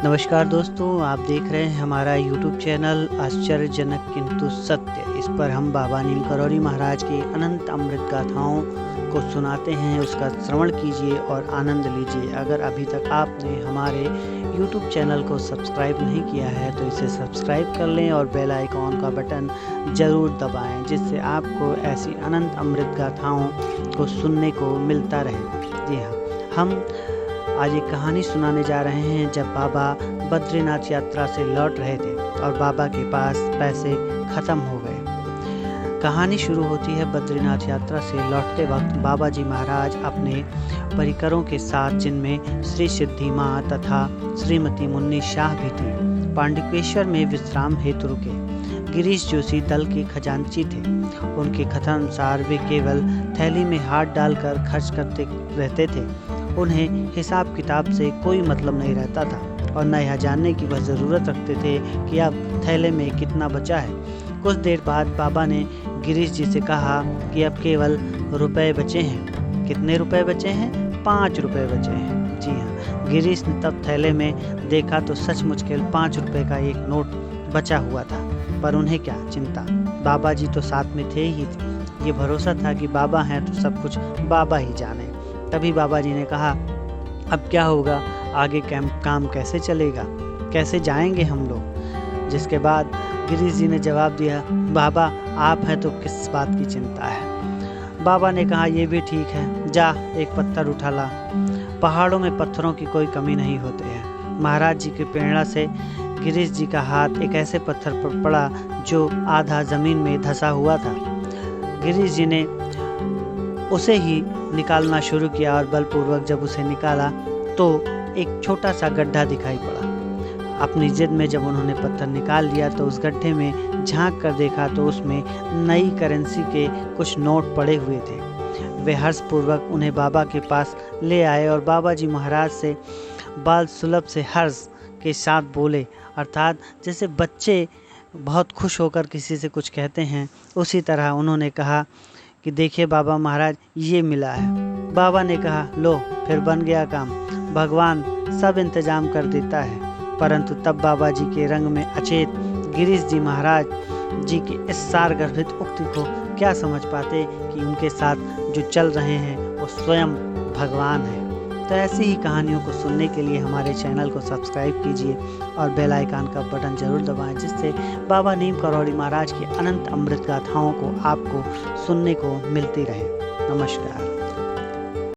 नमस्कार दोस्तों, आप देख रहे हैं हमारा YouTube चैनल आश्चर्यजनक किंतु सत्य। इस पर हम बाबा नीम करौरी महाराज की अनंत अमृत गाथाओं को सुनाते हैं। उसका श्रवण कीजिए और आनंद लीजिए। अगर अभी तक आपने हमारे YouTube चैनल को सब्सक्राइब नहीं किया है तो इसे सब्सक्राइब कर लें और बेल आइकॉन का बटन ज़रूर दबाएं, जिससे आपको ऐसी अनंत अमृत गाथाओं को सुनने को मिलता रहे। जी हाँ, हम आज एक कहानी सुनाने जा रहे हैं। जब बाबा बद्रीनाथ यात्रा से लौट रहे थे और बाबा के पास पैसे ख़त्म हो गए। कहानी शुरू होती है बद्रीनाथ यात्रा से लौटते वक्त बाबा जी महाराज अपने परिकरों के साथ, जिनमें श्री सिद्धि माँ तथा श्रीमती मुन्नी शाह भी थी, पांडुकेश्वर में विश्राम हेतु रुके। गिरीश जोशी दल के खजांची थे। उनके कथन अनुसार वे केवल थैली में हाथ डालकर खर्च करते रहते थे। उन्हें हिसाब किताब से कोई मतलब नहीं रहता था और न यह जानने की वह ज़रूरत रखते थे कि अब थैले में कितना बचा है। कुछ देर बाद बाबा ने गिरीश जी से कहा कि अब केवल रुपए बचे हैं। कितने रुपए बचे हैं? 5 रुपए बचे हैं। जी हाँ, गिरीश ने तब थैले में देखा तो सचमुच केवल 5 रुपए का एक नोट बचा हुआ था। पर उन्हें क्या चिंता, बाबा जी तो साथ में थे ही। ये भरोसा था कि बाबा हैं तो सब कुछ बाबा ही जाने। तभी बाबा जी ने कहा, अब क्या होगा, आगे काम कैसे चलेगा, कैसे जाएंगे हम लोग? जिसके बाद गिरीश जी ने जवाब दिया, बाबा आप हैं तो किस बात की चिंता है? बाबा ने कहा, ये भी ठीक है, जा एक पत्थर उठा ला। पहाड़ों में पत्थरों की कोई कमी नहीं होती है। महाराज जी की प्रेरणा से गिरीश जी का हाथ एक ऐसे पत्थर पर पड़ा जो आधा जमीन में धंसा हुआ था। गिरीश जी ने उसे ही निकालना शुरू किया और बलपूर्वक जब उसे निकाला तो एक छोटा सा गड्ढा दिखाई पड़ा। अपनी जिद में जब उन्होंने पत्थर निकाल लिया तो उस गड्ढे में झांक कर देखा तो उसमें नई करेंसी के कुछ नोट पड़े हुए थे। वे हर्षपूर्वक उन्हें बाबा के पास ले आए और बाबा जी महाराज से बाल सुलभ से हर्ष के साथ बोले, अर्थात जैसे बच्चे बहुत खुश होकर किसी से कुछ कहते हैं, उसी तरह उन्होंने कहा कि देखिए बाबा महाराज, ये मिला है। बाबा ने कहा, लो फिर बन गया काम, भगवान सब इंतजाम कर देता है। परंतु तब बाबा जी के रंग में अचेत गिरीश जी महाराज जी की इस सारगर्भित उक्ति को क्या समझ पाते कि उनके साथ जो चल रहे हैं वो स्वयं भगवान है। तो ऐसी ही कहानियों को सुनने के लिए हमारे चैनल को सब्सक्राइब कीजिए और बेल आइकन का बटन जरूर दबाएं, जिससे बाबा नीम करौरी महाराज की अनंत अमृत गाथाओं को आपको सुनने को मिलती रहे। नमस्कार।